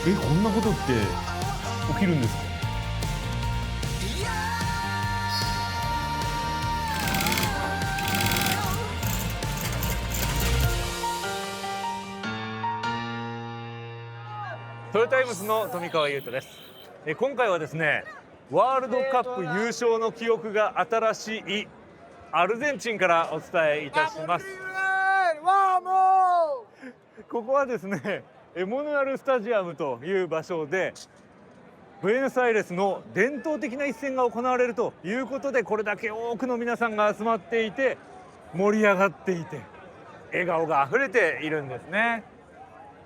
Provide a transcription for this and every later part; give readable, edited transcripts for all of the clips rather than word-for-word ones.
こんなことって起きるんですか？トヨタイムズの富川悠太です。今回はですね、ワールドカップ優勝の記憶が新しいアルゼンチンからお伝えいたします。ここはですね、エモヌアルスタジアムという場所で、ブエノスアイレスの伝統的な一戦が行われるということで、これだけ多くの皆さんが集まっていて、盛り上がっていて、笑顔があふれているんですね。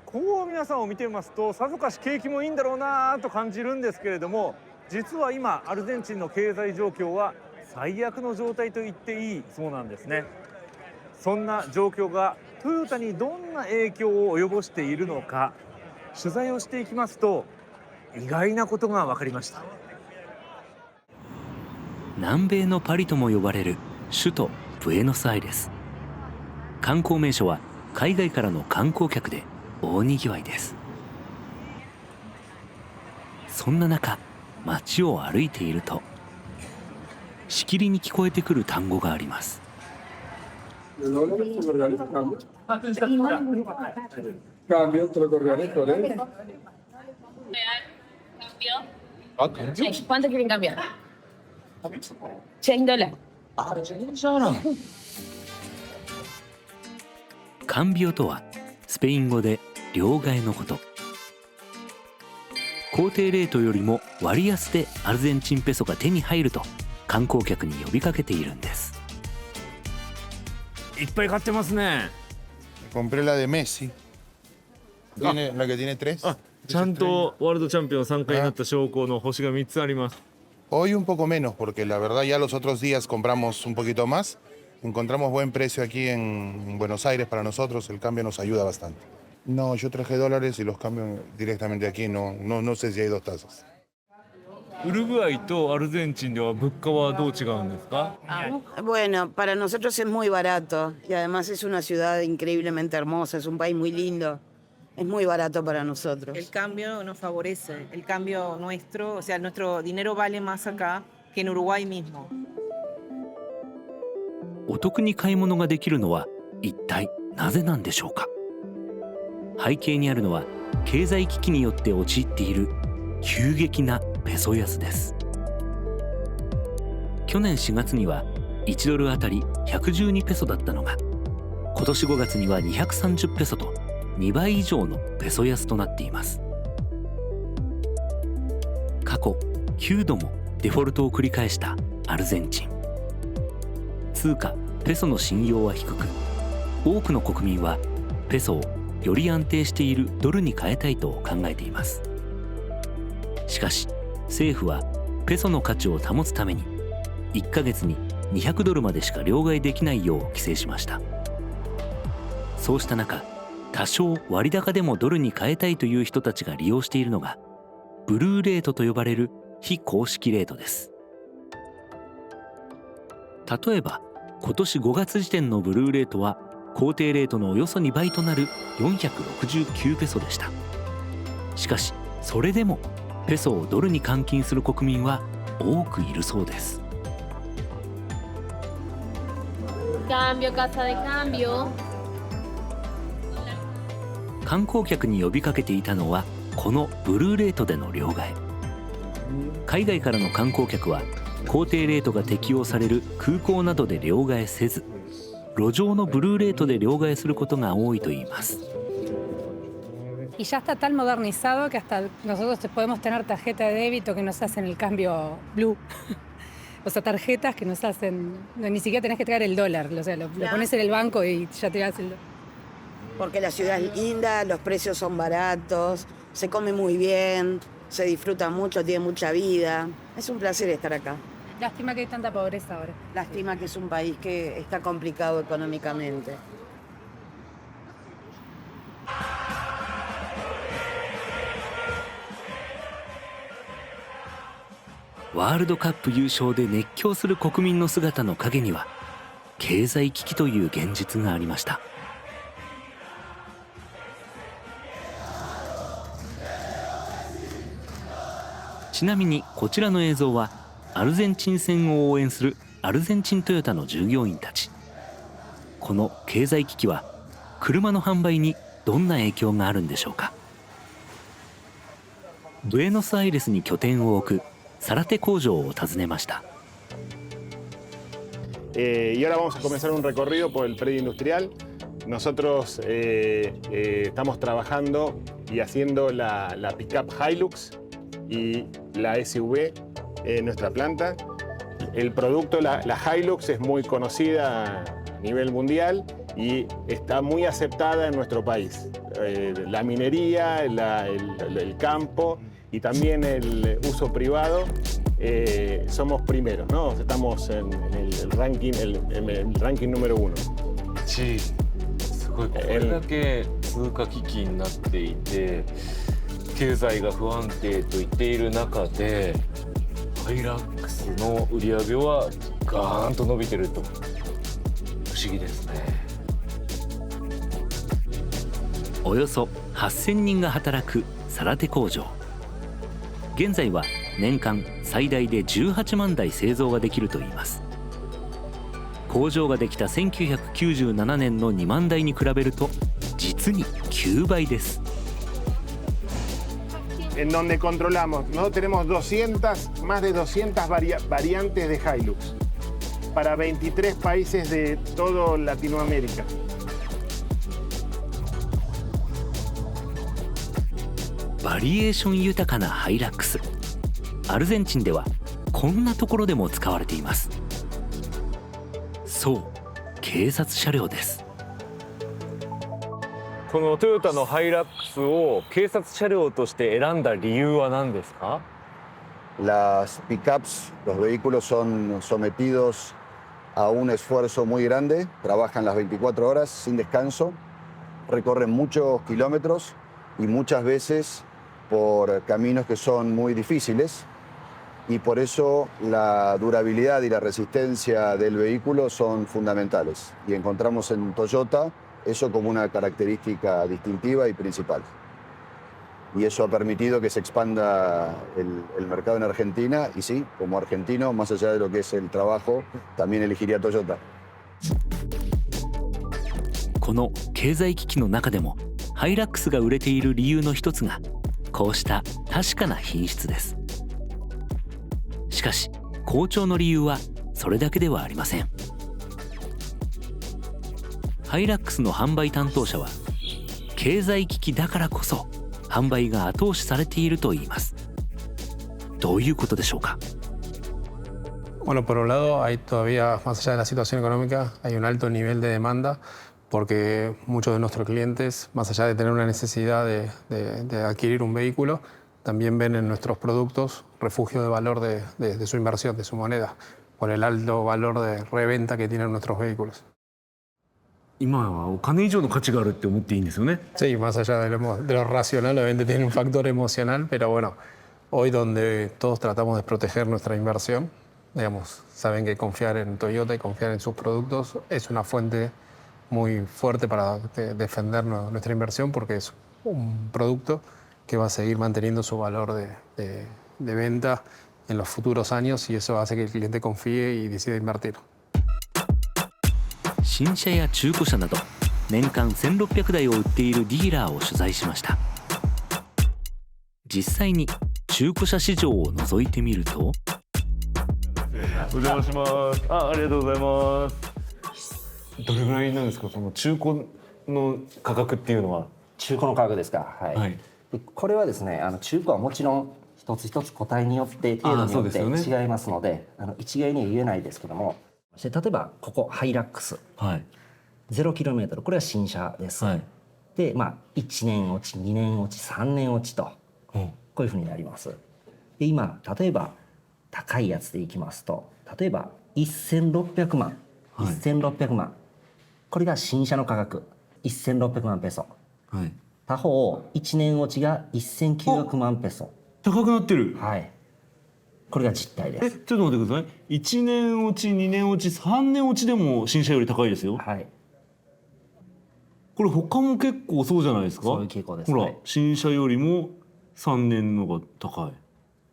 こう皆さんを見ていますと、さぞかし景気もいいんだろうなと感じるんですけれども、実は今アルゼンチンの経済状況は最悪の状態と言っていいそうなんですね。そんな状況がトヨタにどんな影響を及ぼしているのか、取材をしていきますと意外なことが分かりました。南米のパリとも呼ばれる首都ブエノスアイレス。観光名所は海外からの観光客で大にぎわいです。そんな中、街を歩いているとしきりに聞こえてくる単語があります。カンビオとはスペイン語で両替のこと。公定レートよりも割安でアルゼンチンペソが手に入ると観光客に呼びかけているんです。いっぱい買ってますね。Compré la de Messi. Tiene la que tiene 3. ちゃんとワールドチャンピオン3回になった証拠の星が3つあります。Hoy un poco menos, porque la verdad ya los otros días compramos un poquito más. Encontramos buen precio aquí en Buenos Aires para nosotros, el cambio nos ayuda bastante. No, yo traje dólares y los cambio directamente aquí, no sé si hay dos tasas. ウルグアイとアルゼンチンでは物価はどう違うんですか？ Bueno, para nosotros es muy barato y además es una ciudad increíblemente hermosa, es un país muy lindo. Es muy barato para nosotros. El cambio nos favorece, el cambio nuestro, o sea, nuestro dinero vale más acá que en Uruguay mismo. お得に買い物ができるのは一体なぜなんでしょうか。背景にあるのは経済危機によって陥っている急激なペソ安です。去年4月には1ドルあたり112ペソだったのが、今年5月には230ペソと2倍以上のペソ安となっています。過去9度もデフォルトを繰り返したアルゼンチン。通貨ペソの信用は低く、多くの国民はペソをより安定しているドルに変えたいと考えています。しかし政府はペソの価値を保つために1ヶ月に200ドルまでしか両替できないよう規制しました。そうした中、多少割高でもドルに変えたいという人たちが利用しているのがブルーレートと呼ばれる非公式レートです。例えば今年5月時点のブルーレートは公定レートのおよそ2倍となる469ペソでした。しかしそれでもペソをドルに換金する国民は多くいるそうです。Cambio, casa de cambio. 観光客に呼びかけていたのはこのブルーレートでの両替。海外からの観光客は公定レートが適用される空港などで両替せず、路上のブルーレートで両替することが多いといいます。Y ya está tan modernizado que hasta nosotros podemos tener tarjeta de débito que nos hacen el cambio blue. O sea, tarjetas que nos hacen, no, ni siquiera tenés que traer el dólar, o sea, lo pones en el banco y ya te das el dólar. Porque la ciudad es linda, los precios son baratos, se come muy bien, se disfruta mucho, tiene mucha vida. Es un placer estar acá. Lástima que hay tanta pobreza ahora. Lástima que es un país que está complicado económicamente. ワールドカップ優勝で熱狂する国民の姿の陰には経済危機という現実がありました。ちなみにこちらの映像はアルゼンチン戦を応援するアルゼンチントヨタの従業員たち。この経済危機は車の販売にどんな影響があるんでしょうか。ブエノスアイレスに拠点を置くサラテ工場を訪ねました。Y ahora vamos a comenzar un recorrido por el predio industrial. Nosotros estamos trabajando y haciendo la pickup Hilux y la SUV en nuestra planta. El producto, la Hilux, es muy conocida a nivel mundial y está muy aceptada en nuestro país. La minería, el campo y también el uso privado, somos primeros, ¿no? Estamos en el ranking número 1. すごい、これだけ通貨危機になっていて経済が不安定と言っている中でハイラックスの売り上げはガーンと伸びてると。不思議ですね。およそ8000人が働くサラテ工場。現在は年間最大で18万台製造ができるといいます。工場ができた1997年の2万台に比べると実に9倍です。En donde controlamos, nosotros tenemos más de 200 variantes de Hilux para 23 países de toda Latinoamérica. バリエーション豊かなハイラックス。アルゼンチンではこんなところでも使われています。そう、警察車両です。このトヨタのハイラックスを警察車両として選んだ理由は何ですか？ Las pickups, los vehículos son sometidos a un esfuerzo muy grande, trabajan las 24 horas sin descanso, recorren muchos kilómetros y muchas veces por caminos que son muy difíciles y por eso la durabilidad y la resistencia del vehículo son fundamentales y encontramos en Toyota eso como una característica distintiva y principal. Y eso ha permitido que se expanda el mercado en Argentina y sí, como argentino, más allá de lo que es el trabajo, también elegiría Toyota. この経済危機の中でもハイラックスが売れている理由の一つがこうした確かな品質です。しかし好調の理由はそれだけではありません。ハイラックスの販売担当者は経済危機だからこそ販売が後押しされているといいます。どういうことでしょうか。Bueno, por un lado, hay todavía, más allá de la situación económica, hay un alto nivel de demanda porque muchos de nuestros clientes, más allá de tener una necesidad de adquirir un vehículo, también ven en nuestros productos refugio de valor de su inversión, de su moneda, por el alto valor de reventa que tienen nuestros vehículos. 今はお金以上の価値があるって思っていいんですよね。 Sí, más allá de lo racional, obviamente tiene un factor emocional, pero bueno, hoy donde todos tratamos de proteger nuestra inversión, digamos, saben que confiar en Toyota y confiar en sus productos es una fuente muy fuerte para defender nuestra inversión porque es un producto que va a seguir manteniendo su valor de venta en los futuros años y eso hace que el cliente confíe y decida invertir. 新車や中古車など年間1600台を売っているディーラーを取材しました。実際に中古車市場を覗いてみると。お邪魔します。ありがとうございます。どれぐらいなんですか、その中古の価格っていうのは。中古の価格ですか。はい。はい、でこれはですね、中古はもちろん一つ一つ個体によって程度によって違いますので、一概には言えないですけども。例えばここハイラックス、はい、0km これは新車です、はい、で1年落ち2年落ち3年落ちと、こういうふうになります。で今例えば高いやつでいきますと例えば1600万、はい、1600万これが新車の価格1600万ペソ、はい、他方1年落ちが1900万ペソ。高くなってる。はい。これが実態です。ちょっと待ってください。1年落ち、2年落ち、3年落ちでも新車より高いですよ。はい。これ他も結構そうじゃないですか。そういう傾向ですね。ほら、新車よりも3年のが高い。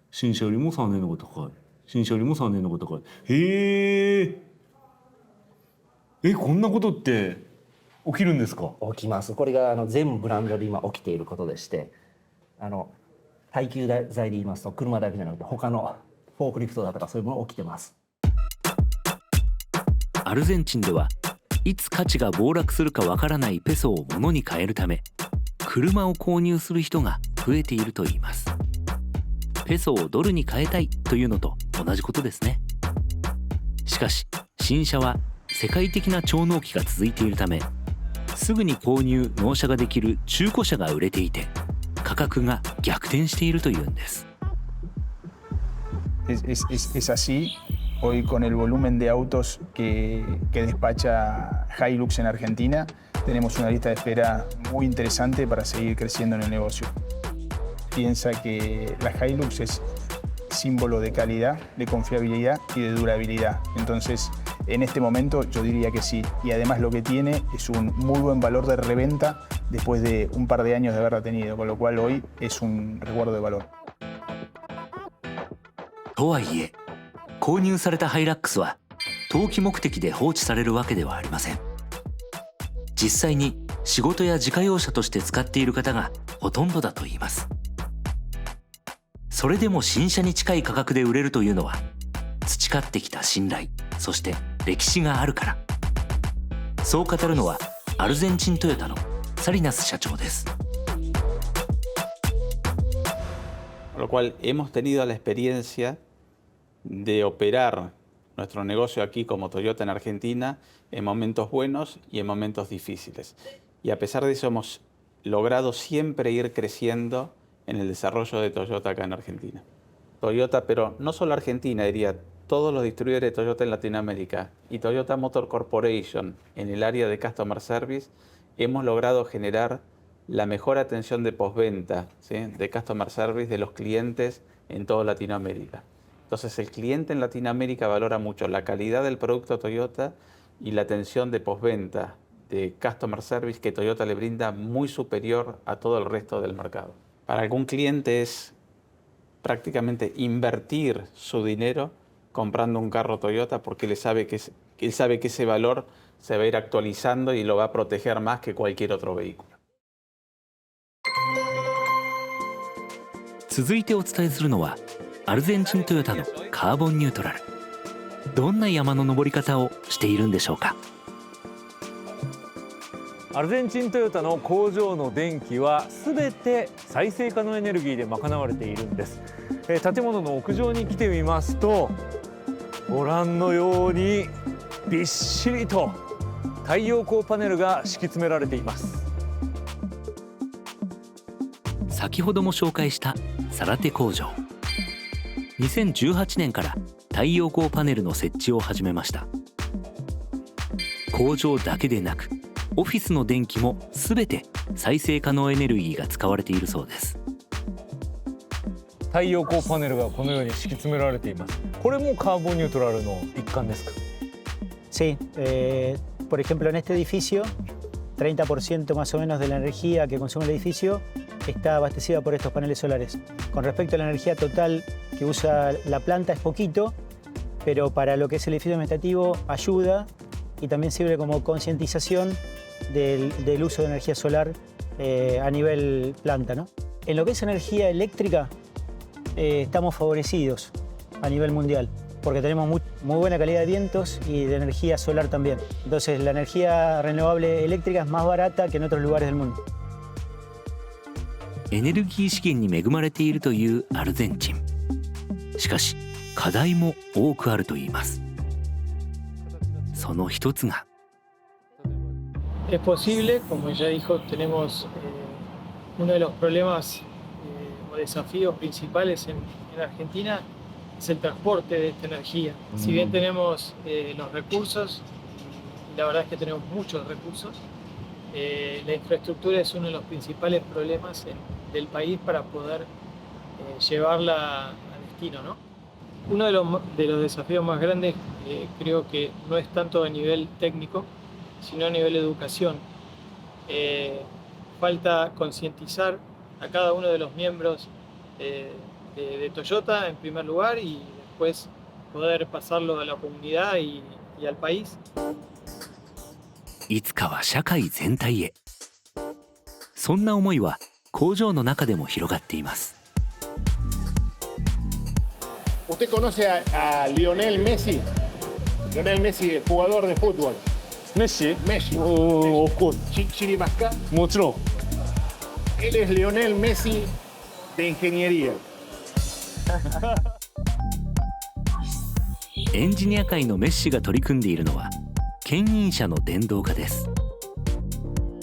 新車よりも3年のが高い。新車よりも3年のが高い。へえ。こんなことって起きるんですか？起きます。これが全ブランドで今起きていることでして、耐久財で言いますと車だけじゃなくて他のフォークリフトだとかそういうもの起きてます。アルゼンチンではいつ価値が暴落するかわからないペソを物に変えるため、車を購入する人が増えているといいます。ペソをドルに変えたいというのと同じことですね。しかし新車は世界的な超納期が続いているため、すぐに購入納車ができる中古車が売れていて、価格が逆転しているというんです。Es así. Hoy con el volumen de autos que despacha Hilux en Argentina, tenemos una lista de espera muy interesante para seguir creciendo en el negocio. Piensa que la Hilux es símbolo de calidad, de confiabilidad y de durabilidad. Entonces, en este momento yo diría que sí. Y además lo que tiene es un muy buen valor de reventa después de un par de años de haberla tenido, con lo cual hoy es un resguardo de valor. とはいえ、購入されたハイラックスは投機目的で放置されるわけではありません。実際に仕事や自家用車として使っている方がほとんどだといいます。それでも新車に近い価格で売れるというのは、培ってきた信頼、そして歴史があるから。そう語るのはアルゼンチントヨタのサリナス社長です。Por lo cual hemos tenido la experiencia de operar nuestro negocio aquí como Toyota en Argentina en momentos buenos y en momentos difíciles. Y a pesar de eso hemos logrado siempre ir creciendo en el desarrollo de Toyota acá en Argentina. Toyota, pero no solo Argentina, diría todos los distribuidores de Toyota en Latinoamérica y Toyota Motor Corporation en el área de Customer Service, hemos logrado generar la mejor atención de postventa, ¿sí?, de Customer Service de los clientes en toda Latinoamérica. Entonces el cliente en Latinoamérica valora mucho la calidad del producto Toyota y la atención de postventa de Customer Service que Toyota le brinda muy superior a todo el resto del mercado. Para algún cliente es prácticamente invertir su dinero comprando un carro Toyota porque él sabe que ese valor se va a ir actualizando y lo va a proteger más que cualquier otro vehículo. 続いてお伝えするのはアルゼンチントヨタのカーボンニュートラル。どんな山の登り方をしているんでしょうか。アルゼンチントヨタの工場の電気は全て再生可能エネルギーで賄われているんです。建物の屋上に来てみますと、ご覧のようにびっしりと太陽光パネルが敷き詰められています。先ほども紹介したサラテ工場、2018年から太陽光パネルの設置を始めました。工場だけでなくオフィスの電気も全て再生可能エネルギーが使われているそうです。太陽光パネルがこのように敷き詰められています。これもカーボンニュートラルの一環ですか？ Sí, por ejemplo en este edificio 30% más o menos de la energía que consume el edificio está abastecida por estos paneles solares. Con respecto a la energía total que usa la planta es poquito, pero para lo que es el edificio administrativo ayuda y también sirve como concientización del uso de energía solar a nivel planta, ¿no? En lo que es energía eléctrica estamos favorecidos a nivel mundial porque tenemos muy buena calidad de vientos y de energía solar también. Entonces la energía renovable eléctrica es más barata que en otros lugares del mundo. エネルギー資源に恵まれているというアルゼンチン。しかし課題も多くあるといいます。その一つが Es posible, como ya dijo, tenemos uno de los problemas o desafíos principales en Argentina es el transporte de esta energía. Si bien tenemos los recursos, y la verdad es que tenemos muchos recursos, la infraestructura es uno de los principales problemas del país para poder llevarla a destino, ¿no? Uno de los desafíos más grandes creo que no es tanto a nivel técnico, sino a nivel de educación. Falta concientizar a cada uno de los miembros de Toyota en primer lugar y después poder pasarlo a la comunidad y al país. いつかは社会全体へ。そんな思いは工場の中でも広がっています。¿Usted conoce a Lionel Messi? Lionel Messi, jugador de fútbol. Messi? Messi. Of course. Chirimasca. もちろん。 Él es Lionel Messi de ingeniería. エンジニア界のメッシが取り組んでいるのは牽引車の電動化です。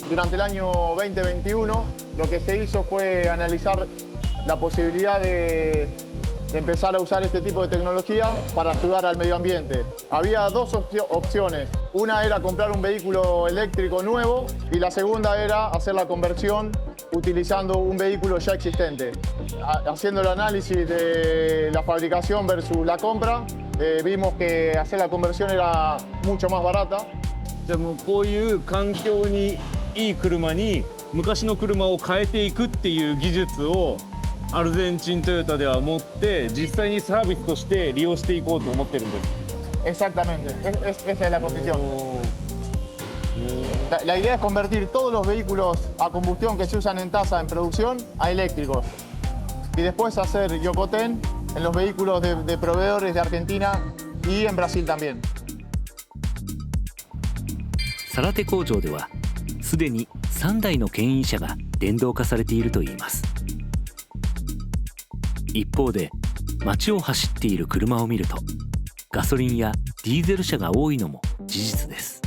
Durante el año 2021, lo que se hizo fue analizar la posibilidad de empezar a usar este tipo de tecnología para ayudar al medio ambiente. Había dos opciones. Una era comprar un vehículo eléctrico nuevo y la segunda era hacer la conversión utilizando un vehículo ya existente. Haciendo el análisis de la fabricación versus la compra, vimos que hacer la conversión era mucho más barata. じゃあもうこういう環境にいい車に昔の車を変えていくっていう技術をアルゼンチントヨタでは持って実際にサービスとして利用していこうと思ってるんです。 Exactamente, esa es la posición. La idea es convertir todos los vehículos a combustión que se usan en tasa en producción a eléctricos y después hacer Yokoten en los vehículos de proveedores de Argentina y en Brasil también. サラテ工場ではすでに3台の牽引車が電動化されているといいます。一方で街を走っている車を見るとガソリンやディーゼル車が多いのも事実です。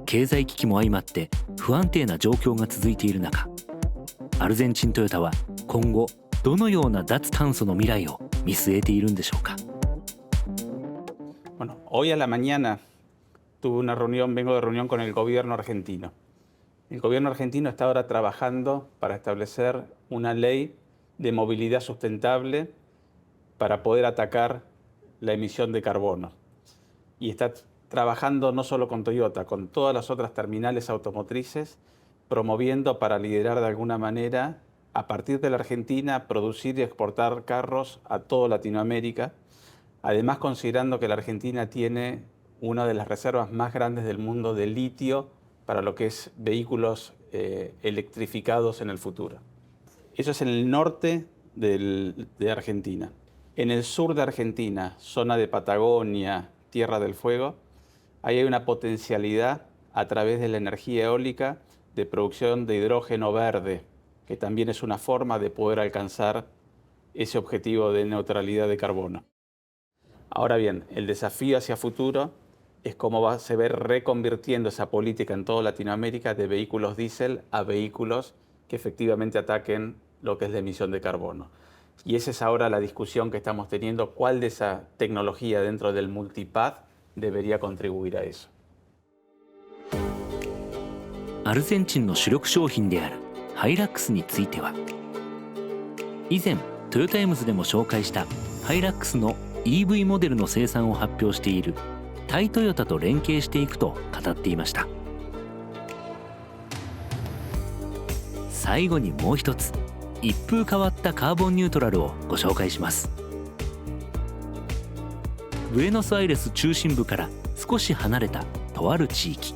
経済危機も相まって不安定な状況が続いている中、アルゼンチントヨタは今後どのような脱炭素の未来を見据えているんでしょうか。 Bueno, hoy a la mañana tuve una reunión, vengo de reunión con el gobierno argentino. El gobierno argentino está ahora trabajando para establecer una ley de movilidad sustentable para poder atacar la emisión de carbono. Y está trabajando no solo con Toyota, con todas las otras terminales automotrices, promoviendo para liderar de alguna manera, a partir de la Argentina, producir y exportar carros a toda Latinoamérica, además considerando que la Argentina tiene una de las reservas más grandes del mundo de litio para lo que es vehículos electrificados en el futuro. Eso es en el norte de Argentina. En el sur de Argentina, zona de Patagonia, Tierra del Fuego, ahí hay una potencialidad a través de la energía eólica de producción de hidrógeno verde, que también es una forma de poder alcanzar ese objetivo de neutralidad de carbono. Ahora bien, el desafío hacia futuro es cómo se va reconvirtiendo esa política en toda Latinoamérica de vehículos diésel a vehículos que efectivamente ataquen lo que es la emisión de carbono. Y esa es ahora la discusión que estamos teniendo, cuál de esa tecnología dentro del multipath debería contribuir a eso. アルゼンチンの主力商品であるハイラックスについては、以前トヨタエムズでも紹介したハイラックスの EV モデルの生産を発表しているタイトヨタと連携していくと語っていました。最後にもう一つ、一風変わったカーボンニュートラルをご紹介します。ブエノスアイレス中心部から少し離れたとある地域、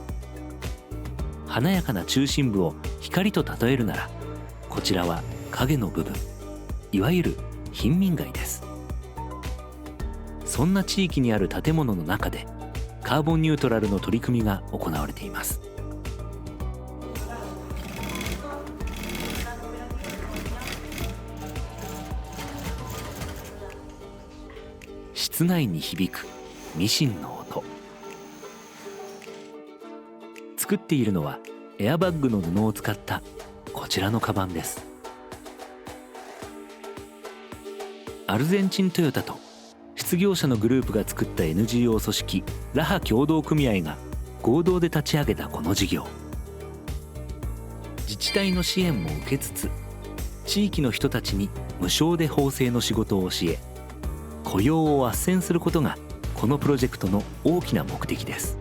華やかな中心部を光と例えるなら、こちらは影の部分、いわゆる貧民街です。そんな地域にある建物の中でカーボンニュートラルの取り組みが行われています。室内に響くミシンの音。作っているのはエアバッグの布を使ったこちらのカバンです。アルゼンチントヨタと失業者のグループが作った NGO 組織ラハ協同組合が合同で立ち上げたこの事業、自治体の支援も受けつつ地域の人たちに無償で縫製の仕事を教え、雇用を斡旋することがこのプロジェクトの大きな目的です。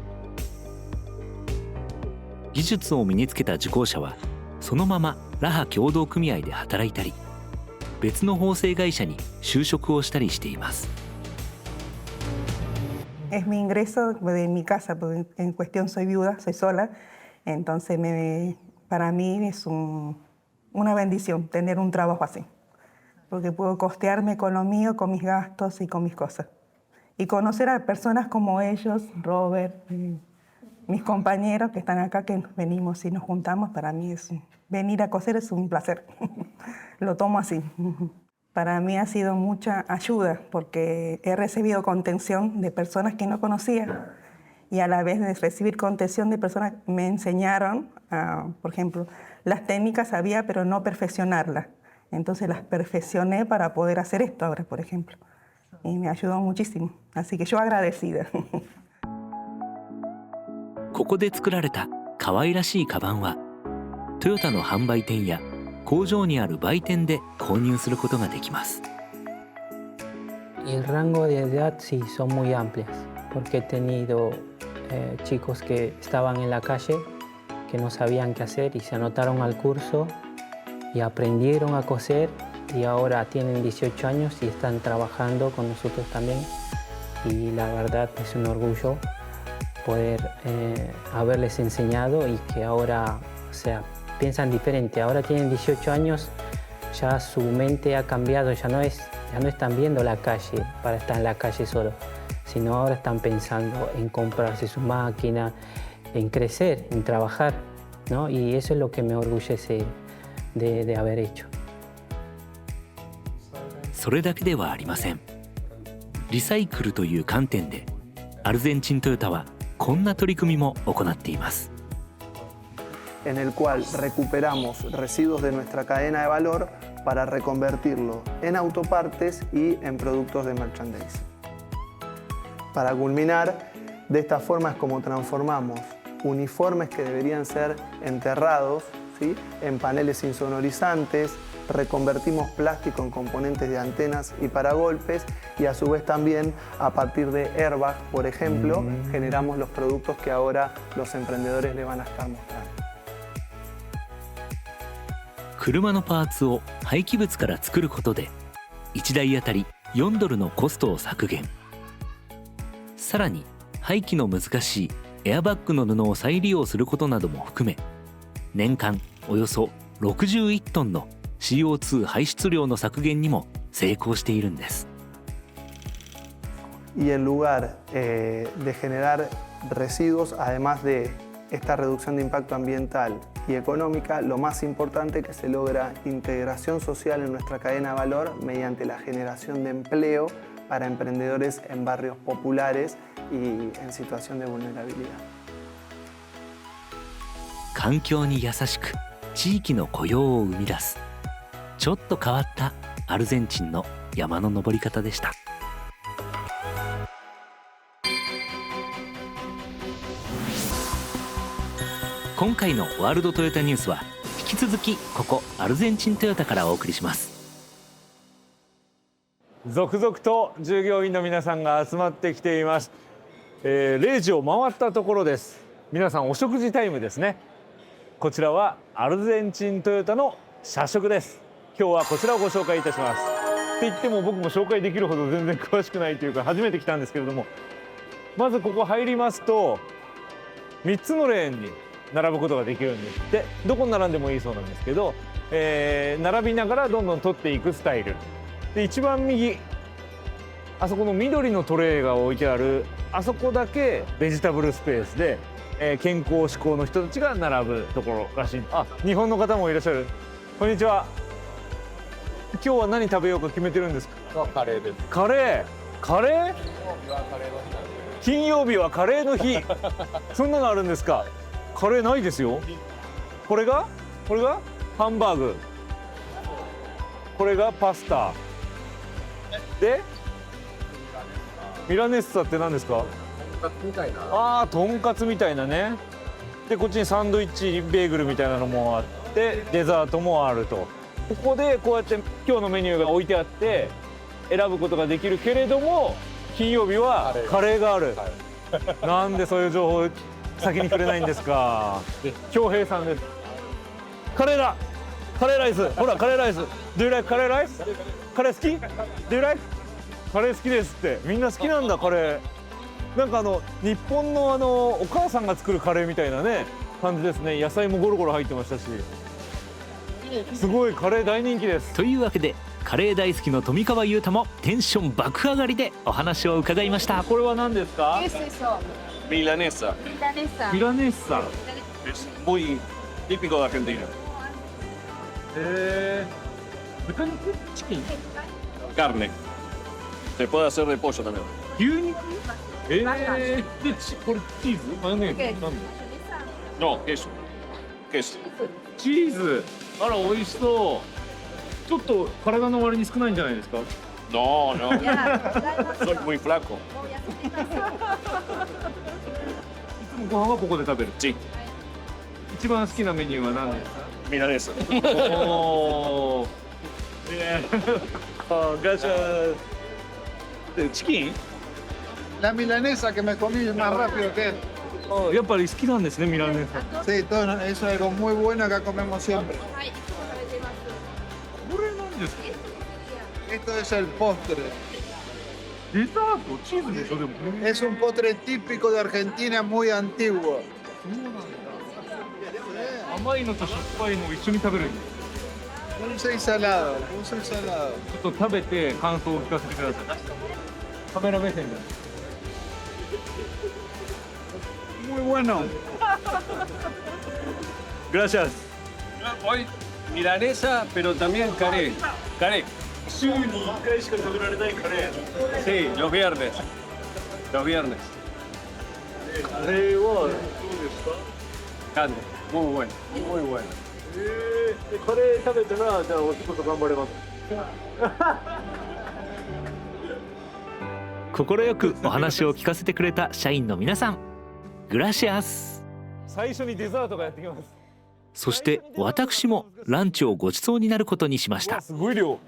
技術を身につけた受講者はそのままラハ協同組合で働いたり、別の縫製会社に就職をしたりしています。Es mi ingreso de mi casa, porque en cuestión soy viuda, soy sola, entonces para mí es una bendición tener un trabajo así, porque puedo costearme con lo mío, con mis gastos y con mis cosas. Y conocer a personas como ellos, Robert, mis compañeros que están acá, que venimos y nos juntamos, para mí venir a coser es un placer. Lo tomo así. Para mí ha sido mucha ayuda porque he recibido contención de personas que no conocía y a la vez de recibir contención de personas que me enseñaron, por ejemplo, las técnicas sabía pero no perfeccionarlas. Entonces las perfeccioné para poder hacer esto ahora, por ejemplo. Y me ayudó muchísimo. Así que yo agradecida. ここで作られた可愛らしいカバンはトヨタの販売店や工場にある売店で購入することができます。El rango de edad sí son muy amplias, porque he tenido chicos que estaban en la calle, que no sabían qué hacer y se anotaron al curso y aprendieron a coser y ahora tienen 18 años y están trabajando con nosotros también. Y la verdad es un orgullo poder haberles enseñado y que ahora, o sea, piensan diferente. Ahora tienen 18 años, ya su mente ha cambiado, ya no están viendo la calle para estar en la calle solo, sino ahora están pensando en comprarse su máquina, en crecer, en trabajar, ¿no? Y eso es lo que me orgullece de haber hecho. それだけではありません。リサイクルという観点でアルゼンチントヨタはこんな取り組みも行っています。En el cual recuperamos residuos de nuestra cadena de valor para reconvertirlo en autopartes y en productos de merchandising. Para culminar, de esta forma es como transformamos uniformes que deberían ser enterrados, ¿sí?, en paneles insonorizantes, reconvertimos plástico en componentes de antenas y paragolpes y a su vez también a partir de airbag, por ejemplo, generamos los productos que ahora los emprendedores le van a estar mostrando. 車のパーツを廃棄物から作ることで1台あたり4ドルのコストを削減。さらに廃棄の難しいエアバッグの布を再利用することなども含め年間およそ61トンの CO2 排出量の削減にも成功しているんです。Y en lugar de generar residuos, además de esta reducción de impacto ambiental y económica, lo más importante es que se logra integración social en nuestra cadena de valor mediante la generación de empleo para emprendedores en barrios populares y en situación de vulnerabilidad. 環境に優しく地域の雇用を生み出すちょっと変わったアルゼンチンの山の登り方でした。今回のワールドトヨタニュースは引き続きここアルゼンチントヨタからお送りします。続々と従業員の皆さんが集まってきています。0時を回ったところです。皆さんお食事タイムですね。こちらはアルゼンチントヨタの社食です。今日はこちらをご紹介いたします。って言っても僕も紹介できるほど全然詳しくないというか初めて来たんですけれども、まずここ入りますと3つのレーンに並ぶことができるんですって。どこに並んでもいいそうなんですけど、並びながらどんどん取っていくスタイルで、一番右あそこの緑のトレイが置いてあるあそこだけベジタブルスペースで、健康志向の人たちが並ぶところらしい。あ、日本の方もいらっしゃる。こんにちは。今日は何食べようか決めてるんですか？カレーです。カレー？カレー？金曜日はカレーの日。そんなのあるんですか？カレーないですよ。これがハンバーグ。これがパスタ。で、ミラネッサって何ですか？とんかつみたいな。ああ、とんかつみたいなね。で、こっちにサンドイッチベーグルみたいなのもあって、デザートもあると。ここでこうやって今日のメニューが置いてあって、選ぶことができるけれども、金曜日はカレーがある。なんでそういう情報先にくれないんですか。恭平さんです。カレーだ。カレーライス。ほらカレーライス。Do you like カレーライス？カレー好き？ Do you like？ カレー好きですって。みんな好きなんだカレー。なんか日本のお母さんが作るカレーみたいなね感じですね。野菜もゴロゴロ入ってましたし、すごいカレー大人気です。というわけでカレー大好きの富川悠太もテンション爆上がりでお話を伺いました。これは何ですか？Milanesa. Milanesa. Es muy típico de Argentina. Carne. Se puede hacer de pollo también. でこれチーズ？マヨネーズ？なんで？ No, queso. Queso. チーズ。あら美味しそう。ちょっと体の割に少ないんじゃないですか？ No, no. Soy muy flaco. いつもご飯はここで食べる。Sí. 一番好きなメニューは何ですか？ Milanesa. おー。Gracias. チキン？La milanesa que me comí más rápido que él. やっぱり好きなんですね、ミラネサ。 Sí, todo eso es algo muy bueno que comemos siempre. これなんですか？ Esto es el postre. デザート？チーズでしょでも。Es un postre típico de Argentina muy antiguo. 甘いのとしょっぱいのを一緒に食べる。 Dulce y salado, dulce y salado. ちょっと食べて感想を聞かせてください。カメラ目線で。 Muy bueno. Gracias. Hoy milanesa, pero también caré. Caré. 週に1回しか食べられないカレー。 Sí, los viernes. Los viernes. カレーはどうですか？ Carne. Muy bueno. Muy bueno. カレー食べたらじゃあお仕事頑張れます。快くお話を聞かせてくれた社員の皆さん、グラシアス。最初にデザートがやってきます。そして私もランチをご馳走になることにしました。すごい量。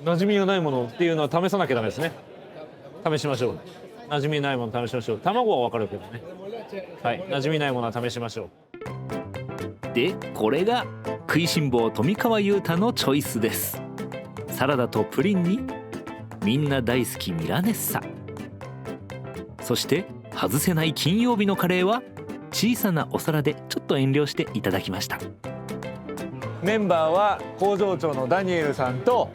馴染みのないものっていうのは試さなきゃダメですね。試しましょう。馴染みないもの試しましょう。卵はわかるけどね。はい、馴染みないものは試しましょう。で、これが食いしん坊富川悠太のチョイスです。サラダとプリンにみんな大好きミラネッサ、そして外せない金曜日のカレーは小さなお皿でちょっと遠慮していただきました。メンバーは工場長のダニエルさんと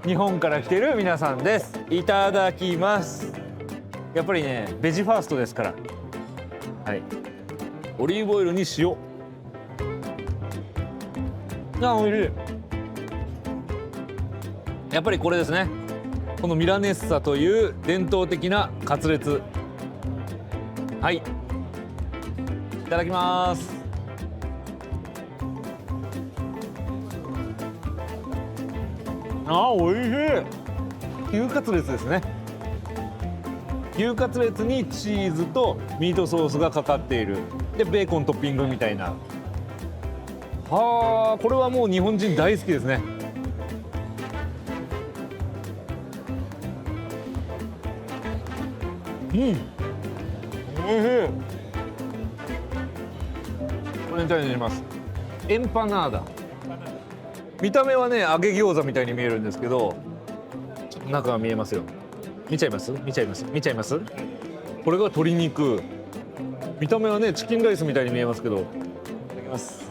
日本から来てる皆さんです。いただきます。やっぱりねベジファーストですから。はい、オリーブオイルに塩。あ、美味しい。やっぱりこれですね。このミラネッサという伝統的なカツレツ。はい、いただきます。あ、美味しい。牛カツレツですね。牛カツレツにチーズとミートソースがかかっている。でベーコントッピングみたいな。はあ、これはもう日本人大好きですね。うん、おいしい。これにチャレンジします。エンパナーダ。見た目はね揚げ餃子みたいに見えるんですけど、ちょっと中が見えますよ。見ちゃいます？見ちゃいます？見ちゃいます？これが鶏肉。見た目はねチキンライスみたいに見えますけど、いただきます。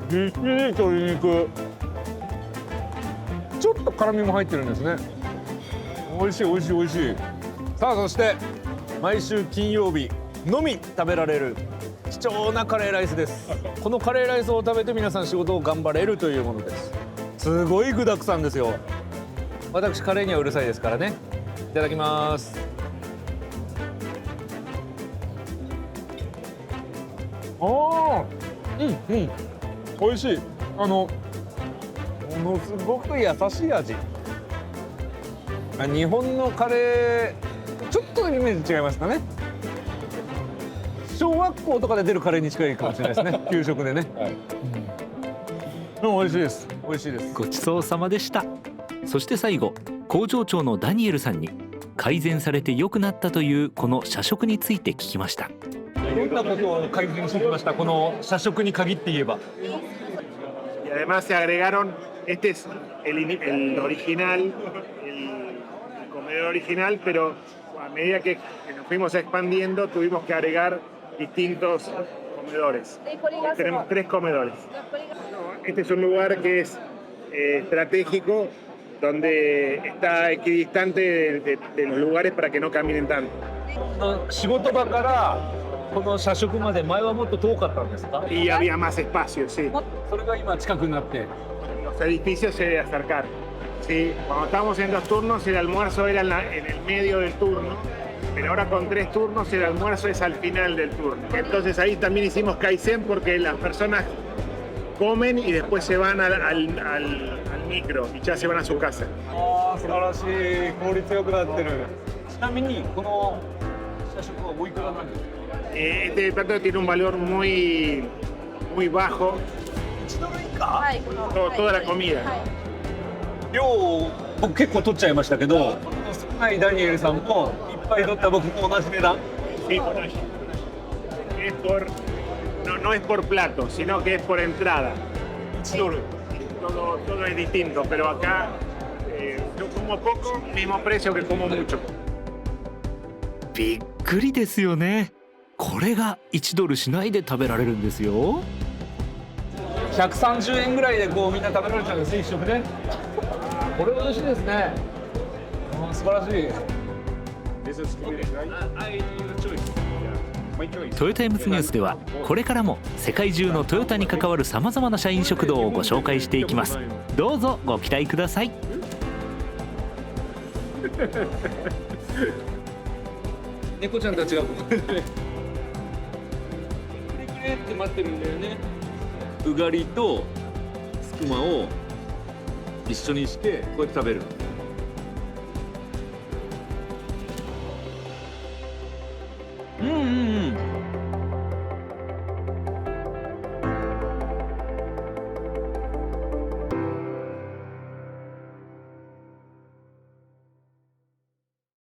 ぎっしり鶏肉。ちょっと辛みも入ってるんですね。美味しい美味しい美味しい。さあそして毎週金曜日のみ食べられる貴重なカレーライスです。このカレーライスを食べて皆さん仕事を頑張れるというものです。すごい具沢山ですよ。私カレーにはうるさいですからね。いただきます。ああ、うんうん、美味しい。ものすごく優しい味。日本のカレーちょっとイメージ違いますかね。生小学校とかで出るカレーに近いかもしれないですね。給食でね。美味しいです。美味しいです。ごちそうさまでした。そして最後、工場長のダニエルさんに改善されて良くなったというこの社食について聞きました。どんなことを改善してきました？この社食に限って言えば。Y además se agregaron, este es el original, el comedor original, pero a medida que nos fuimos expandiendo tuvimos que agregar distintos comedores. Tenemos 3 comedores. Este es un lugar que es estratégico, donde está equidistante de los lugares para que no caminen tanto. 仕事場からこの社食まで前はもっと遠かったんですか？ Y había más espacio, sí. それが今近くになって。Los edificios se acercaron. Sí, cuando estábamos en 2 turnos el almuerzo era en el medio del turno, pero ahora con 3 turnos el almuerzo es al final del turno. Entonces ahí también hicimos Kaizen porque las personas comen y después se van al micro y ya se van a su casa. ああ、素晴らしい。効率よくなってる。ちなみにこの社食はおいくらなんですか？Este plato tiene un valor muy bajo. Toda la comida. 量僕結構取っちゃいましたけど、少ないダニエルさんもいっぱい取った僕も同じ値段。Sí, no es por plato, sino que es por entrada. Todo es distinto, pero acá yo como poco, mismo precio que como mucho. びっくりですよね。これが1ドルしないで食べられるんですよ。130円ぐらいでこうみんな食べられちゃうんですね、一食ね。これ美味しいですね。素晴らしい。トヨタイムズニュースではこれからも世界中のトヨタに関わるさまざまな社員食堂をご紹介していきます。どうぞご期待ください。猫ちゃんたちがここでくれくれって待ってるんだよね。うがりとスクマを一緒にしてこうやって食べる。うんうん